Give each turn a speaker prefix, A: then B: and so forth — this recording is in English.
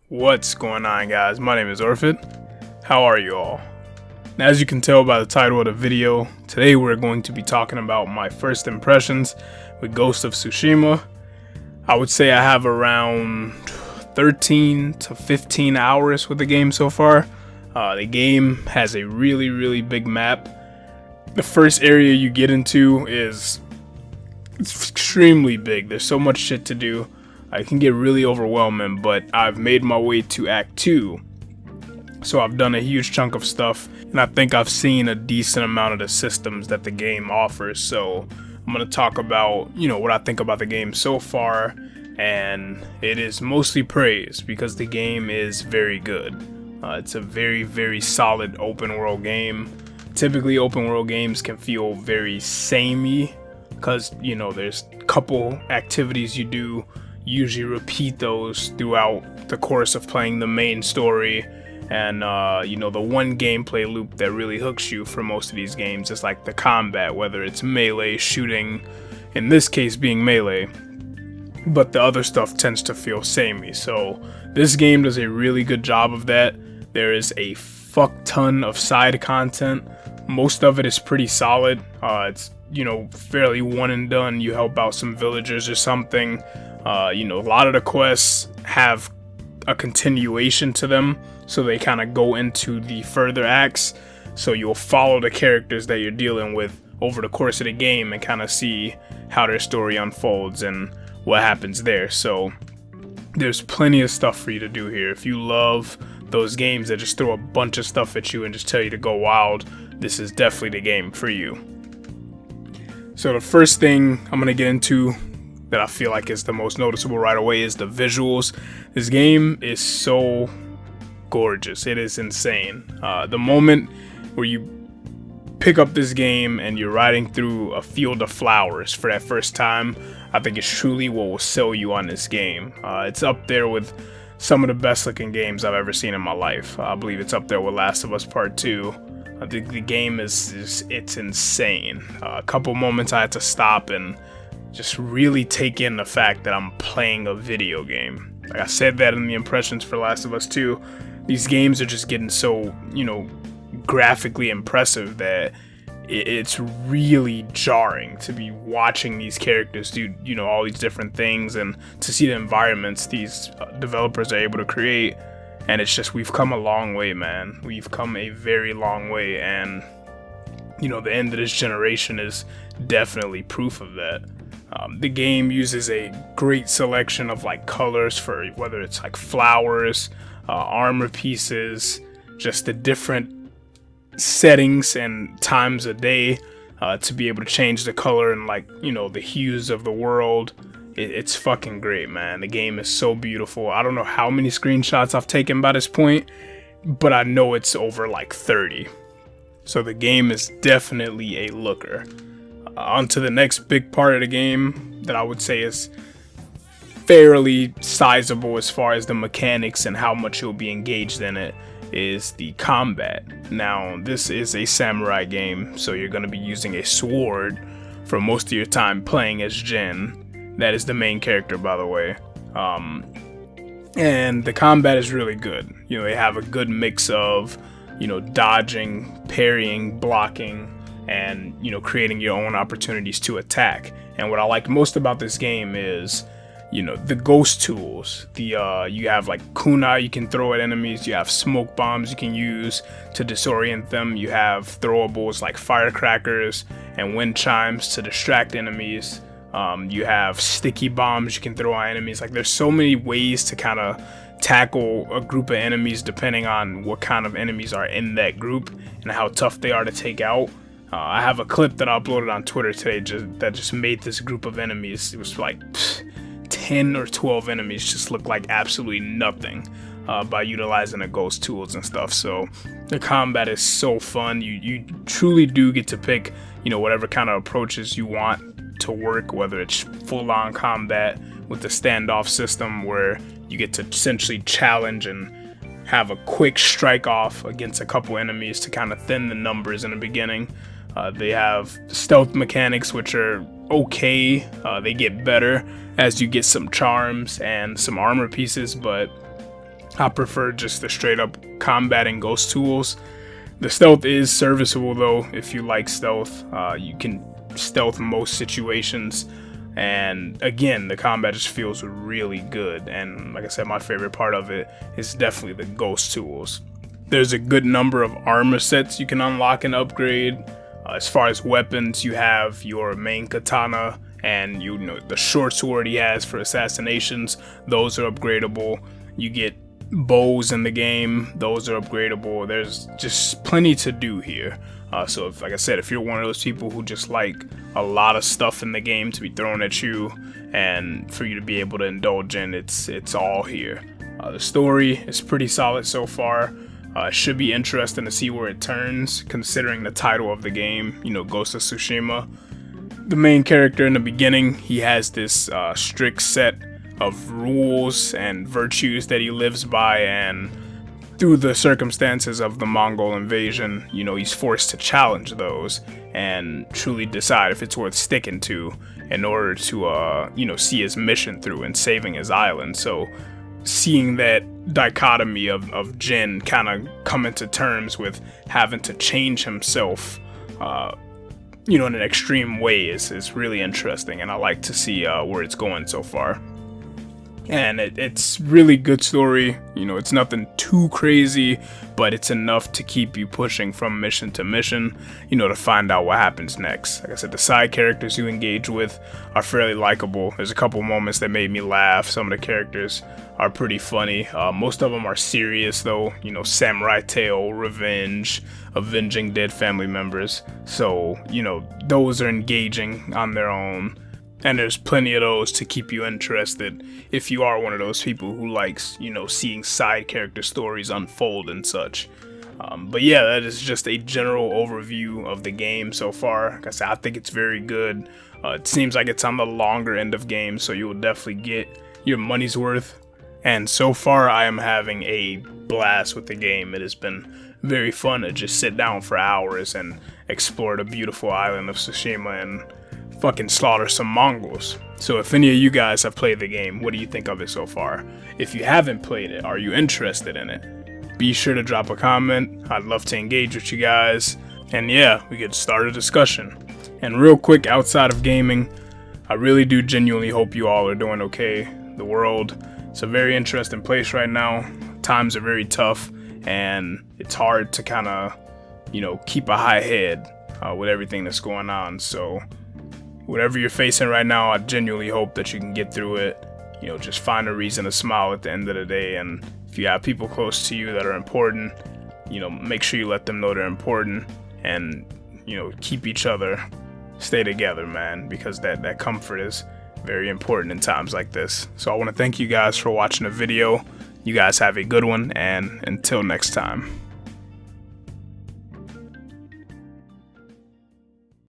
A: What's going on, guys? My name is Orphid. How are you all? Now, as you can tell by the title of the video, today we're going to be talking about my first impressions with Ghost of Tsushima. I would say I have around 13 to 15 hours with the game so far. The game has a really big map. The first area you get into it's extremely big. There's so much shit to do. It can get really overwhelming, but I've made my way to Act 2. So I've done a huge chunk of stuff, and I think I've seen a decent amount of the systems that the game offers. So I'm going to talk about, what I think about the game so far, and it is mostly praise because the game is very good. It's a very solid open world game. Typically open world games can feel very samey because, there's a couple activities you do, usually repeat those throughout the course of playing the main story, and the one gameplay loop that really hooks you for most of these games is like the combat, whether it's melee, shooting, in this case being melee, but the other stuff tends to feel samey. So this game does a really good job of that. There is a fuck ton of side content. Most of it is pretty solid. It's fairly one and done. You help out some villagers or something. A lot of the quests have a continuation to them, so they kind of go into the further acts. So you'll follow the characters that you're dealing with over the course of the game and kind of see how their story unfolds and what happens there. So there's plenty of stuff for you to do here. If you love those games that just throw a bunch of stuff at you and just tell you to go wild, this is definitely the game for you. So the first thing I'm going to get into that I feel like is the most noticeable right away is the visuals. This game is so gorgeous. It is insane. The moment where you pick up this game and you're riding through a field of flowers for that first time, I think it's truly what will sell you on this game. It's up there with some of the best looking games I've ever seen in my life. I believe it's up there with Last of Us Part 2. I think the game it's insane. A couple moments I had to stop and just really take in the fact that I'm playing a video game. Like I said that in the impressions for Last of Us 2, these games are just getting so, graphically impressive that it's really jarring to be watching these characters do, all these different things, and to see the environments these developers are able to create. And it's just, we've come a long way, man. We've come a very long way, and, the end of this generation is definitely proof of that. The game uses a great selection of colors for whether it's flowers, armor pieces, just the different settings and times of day to be able to change the color and the hues of the world. It's fucking great, man. The game is so beautiful. I don't know how many screenshots I've taken by this point, but I know it's over 30. So the game is definitely a looker. On to the next big part of the game that I would say is fairly sizable as far as the mechanics and how much you'll be engaged in it is the combat. Now, this is a samurai game, so you're going to be using a sword for most of your time playing as Jin. That is the main character, by the way. And the combat is really good. They have a good mix of, dodging, parrying, blocking, and creating your own opportunities to attack. And what I like most about this game is the ghost tools. You have kunai you can throw at enemies, you have smoke bombs you can use to disorient them, you have throwables like firecrackers and wind chimes to distract enemies, you have sticky bombs you can throw at enemies. There's so many ways to kind of tackle a group of enemies depending on what kind of enemies are in that group and how tough they are to take out. I have a clip that I uploaded on Twitter today that just made this group of enemies, it was 10 or 12 enemies just look like absolutely nothing by utilizing the ghost tools and stuff. So the combat is so fun. You truly do get to pick, whatever kind of approaches you want to work, whether it's full-on combat with the standoff system where you get to essentially challenge and have a quick strike off against a couple enemies to kind of thin the numbers in the beginning. They have stealth mechanics, which are okay. They get better as you get some charms and some armor pieces, but I prefer just the straight up combat and ghost tools. The stealth is serviceable though. If you like stealth, you can stealth most situations. And again, the combat just feels really good. And like I said, my favorite part of it is definitely the ghost tools. There's a good number of armor sets you can unlock and upgrade. As far as weapons, you have your main katana and the short sword he has for assassinations. Those are upgradable. You get bows in the game. Those are upgradable. There's just plenty to do here. So if, like I said, if you're one of those people who just like a lot of stuff in the game to be thrown at you and for you to be able to indulge in, it's all here. The story is pretty solid so far. It should be interesting to see where it turns, considering the title of the game, Ghost of Tsushima. The main character in the beginning, he has this strict set of rules and virtues that he lives by, and through the circumstances of the Mongol invasion, he's forced to challenge those and truly decide if it's worth sticking to in order to, see his mission through and saving his island. So seeing that dichotomy of Jin kind of come into terms with having to change himself, in an extreme way is really interesting, and I like to see where it's going so far. And it's really good story. It's nothing too crazy, but it's enough to keep you pushing from mission to mission, to find out what happens next. Like I said, the side characters you engage with are fairly likable. There's a couple moments that made me laugh. Some of the characters are pretty funny. Most of them are serious though, samurai tale, revenge, avenging dead family members. So, those are engaging on their own. And there's plenty of those to keep you interested if you are one of those people who likes, seeing side character stories unfold and such. But yeah, that is just a general overview of the game so far. Like I said, I think it's very good. It seems like it's on the longer end of games, so you will definitely get your money's worth. And so far, I am having a blast with the game. It has been very fun to just sit down for hours and explore the beautiful island of Tsushima and fucking slaughter some Mongols. So if any of you guys have played the game, what do you think of it so far? If you haven't played it, are you interested in it? Be sure to drop a comment. I'd love to engage with you guys. And yeah, we could start a discussion. And real quick, outside of gaming, I really do genuinely hope you all are doing okay. The world, it's a very interesting place right now. Times are very tough, and it's hard to kind of, keep a high head with everything that's going on. So whatever you're facing right now, I genuinely hope that you can get through it. Just find a reason to smile at the end of the day. And if you have people close to you that are important, make sure you let them know they're important. And, keep each other, stay together, man, because that comfort is very important in times like this. So I want to thank you guys for watching the video. You guys have a good one, and until next time.